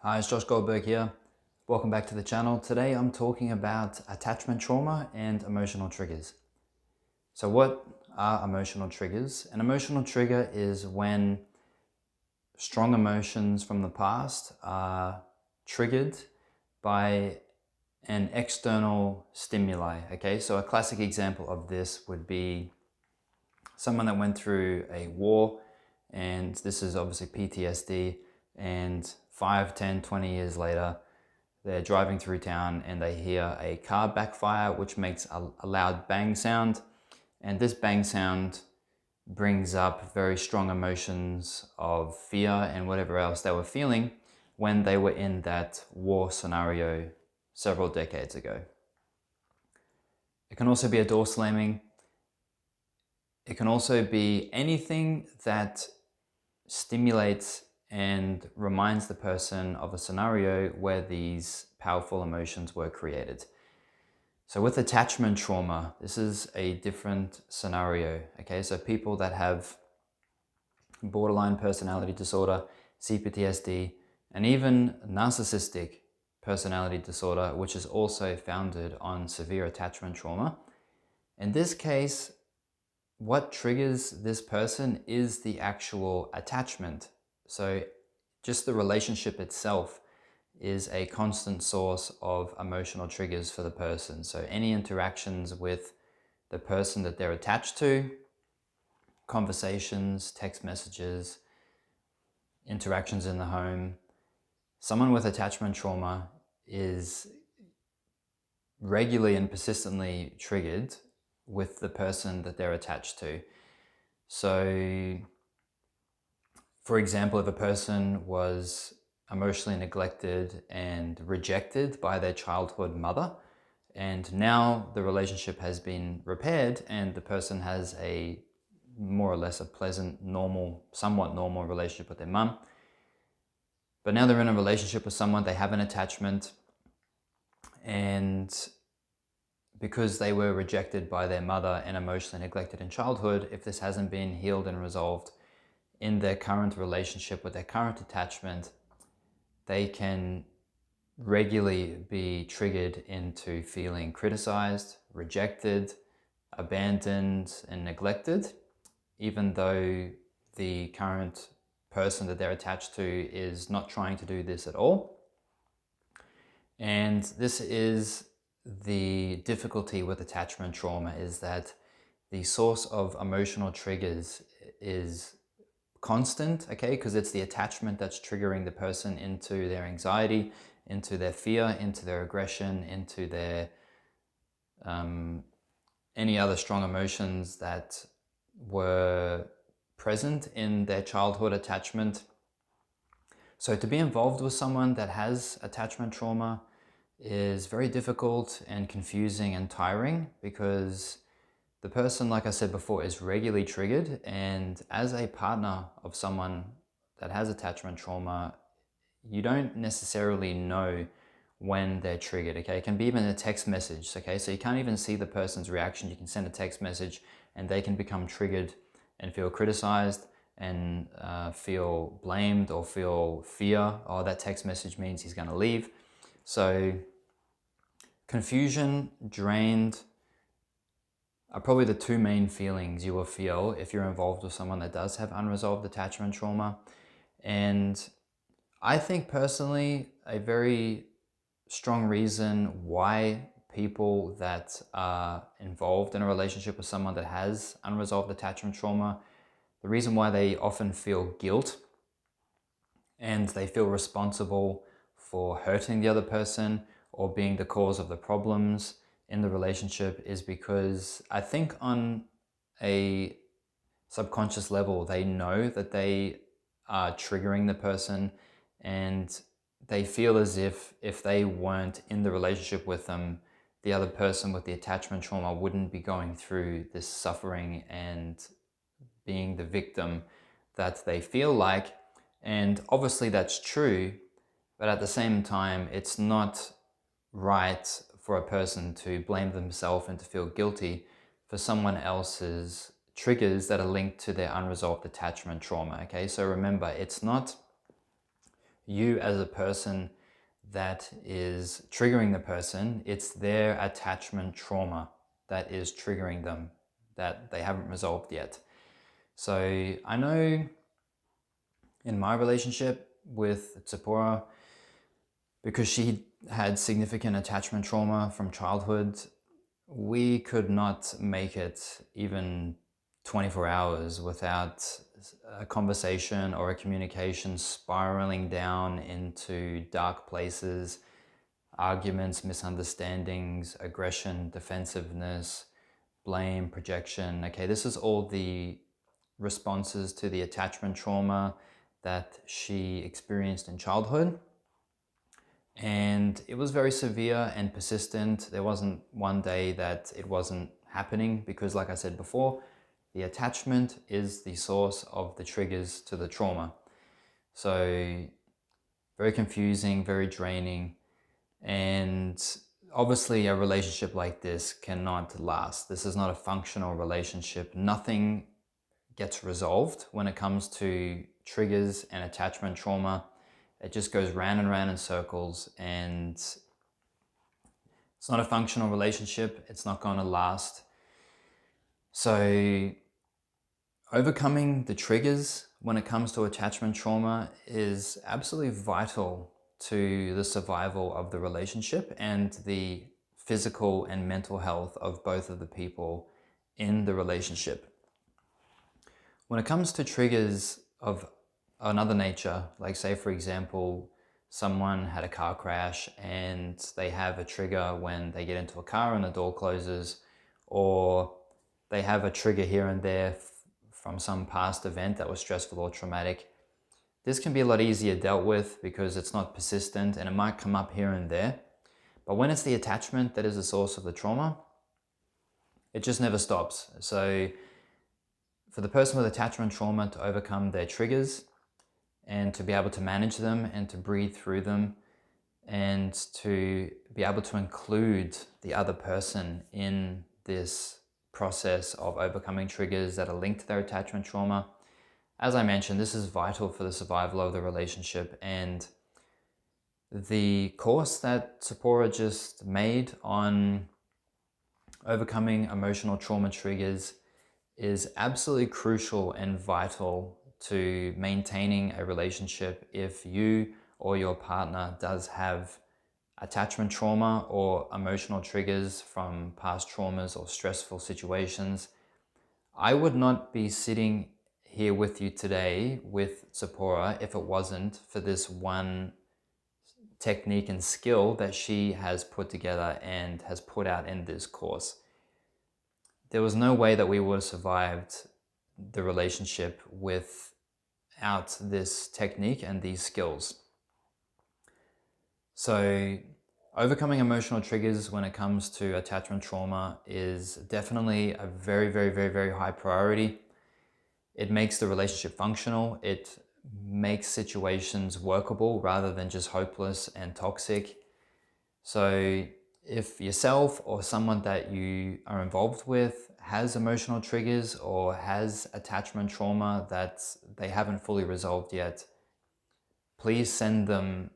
Hi, it's Josh Goldberg here. Welcome back to the channel. Today I'm talking about attachment trauma and emotional triggers. So what are emotional triggers? An emotional trigger is when strong emotions from the past are triggered by an external stimuli. Okay, so a classic example of this would be someone that went through a war, and this is obviously PTSD, and 5, 10, 20 years later, they're driving through town and they hear a car backfire, which makes a loud bang sound. And this bang sound brings up very strong emotions of fear and whatever else they were feeling when they were in that war scenario several decades ago. It can also be a door slamming. It can also be anything that stimulates and reminds the person of a scenario where these powerful emotions were created. So with attachment trauma, this is a different scenario. Okay, so people that have borderline personality disorder, CPTSD, and even narcissistic personality disorder, which is also founded on severe attachment trauma. In this case, what triggers this person is the actual attachment. So just the relationship itself is a constant source of emotional triggers for the person. So any interactions with the person that they're attached to, conversations, text messages, interactions in the home, someone with attachment trauma is regularly and persistently triggered with the person that they're attached to. So, for example, if a person was emotionally neglected and rejected by their childhood mother, and now the relationship has been repaired and the person has a more or less a pleasant, normal, somewhat normal relationship with their mum, but now they're in a relationship with someone, they have an attachment, and because they were rejected by their mother and emotionally neglected in childhood, if this hasn't been healed and resolved in their current relationship with their current attachment, they can regularly be triggered into feeling criticized, rejected, abandoned, and neglected, even though the current person that they're attached to is not trying to do this at all. And this is the difficulty with attachment trauma, is that the source of emotional triggers is constant, okay, because it's the attachment that's triggering the person into their anxiety, into their fear, into their aggression, into their any other strong emotions that were present in their childhood attachment. So to be involved with someone that has attachment trauma is very difficult and confusing and tiring, because the person, like I said before, is regularly triggered, and as a partner of someone that has attachment trauma, you don't necessarily know when they're triggered, okay? It can be even a text message, okay? So you can't even see the person's reaction. You can send a text message and they can become triggered and feel criticized and feel blamed or feel fear. Oh, that text message means he's gonna leave. So confusion, drained, are probably the two main feelings you will feel if you're involved with someone that does have unresolved attachment trauma. And I think personally, a very strong reason why people that are involved in a relationship with someone that has unresolved attachment trauma, the reason why they often feel guilt and they feel responsible for hurting the other person or being the cause of the problems in the relationship is because I think on a subconscious level, they know that they are triggering the person, and they feel as if they weren't in the relationship with them, the other person with the attachment trauma wouldn't be going through this suffering and being the victim that they feel like. And obviously that's true, but at the same time, it's not right for a person to blame themselves and to feel guilty for someone else's triggers that are linked to their unresolved attachment trauma, okay? So remember, it's not you as a person that is triggering the person. It's their attachment trauma that is triggering them, that they haven't resolved yet. So I know in my relationship with Tzipora, because she had significant attachment trauma from childhood, we could not make it even 24 hours without a conversation or a communication spiraling down into dark places, arguments, misunderstandings, aggression, defensiveness, blame, projection. Okay, this is all the responses to the attachment trauma that she experienced in childhood. And it was very severe and persistent. There wasn't one day that it wasn't happening because, like I said before, the attachment is the source of the triggers to the trauma. So very confusing, very draining. And obviously a relationship like this cannot last. This is not a functional relationship. Nothing gets resolved when it comes to triggers and attachment trauma. It just goes round and round in circles, and it's not a functional relationship. It's not going to last. So overcoming the triggers when it comes to attachment trauma is absolutely vital to the survival of the relationship and the physical and mental health of both of the people in the relationship. When it comes to triggers of another nature, like say for example, someone had a car crash and they have a trigger when they get into a car and the door closes, or they have a trigger here and there from some past event that was stressful or traumatic. This can be a lot easier dealt with because it's not persistent and it might come up here and there. But when it's the attachment that is the source of the trauma, it just never stops. So for the person with attachment trauma to overcome their triggers and to be able to manage them and to breathe through them and to be able to include the other person in this process of overcoming triggers that are linked to their attachment trauma. As I mentioned, this is vital for the survival of the relationship, and the course that Tzipora just made on overcoming emotional trauma triggers is absolutely crucial and vital to maintaining a relationship if you or your partner does have attachment trauma or emotional triggers from past traumas or stressful situations. I would not be sitting here with you today with Tzipora if it wasn't for this one technique and skill that she has put together and has put out in this course. There was no way that we would have survived the relationship without this technique and these skills. So overcoming emotional triggers when it comes to attachment trauma is definitely a very, very, very, very high priority. It makes the relationship functional. It makes situations workable rather than just hopeless and toxic. So if yourself or someone that you are involved with has emotional triggers or has attachment trauma that they haven't fully resolved yet, please send them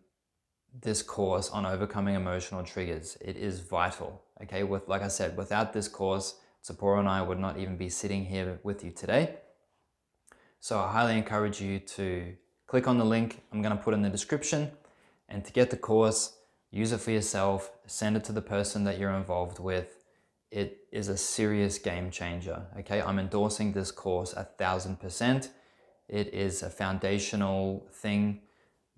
this course on overcoming emotional triggers. It is vital. Okay, like I said, without this course, Tzipora and I would not even be sitting here with you today. So I highly encourage you to click on the link I'm going to put in the description, and to get the course, use it for yourself, send it to the person that you're involved with. It is a serious game changer. Okay, I'm endorsing this course 1000%. It is a foundational thing,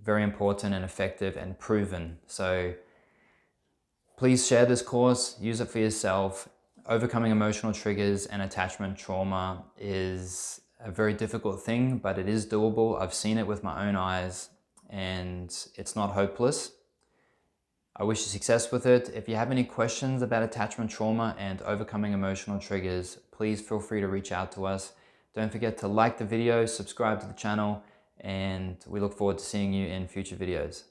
very important and effective and proven. So please share this course, use it for yourself. Overcoming emotional triggers and attachment trauma is a very difficult thing, but it is doable. I've seen it with my own eyes and it's not hopeless. I wish you success with it. If you have any questions about attachment trauma and overcoming emotional triggers, please feel free to reach out to us. Don't forget to like the video, subscribe to the channel, and we look forward to seeing you in future videos.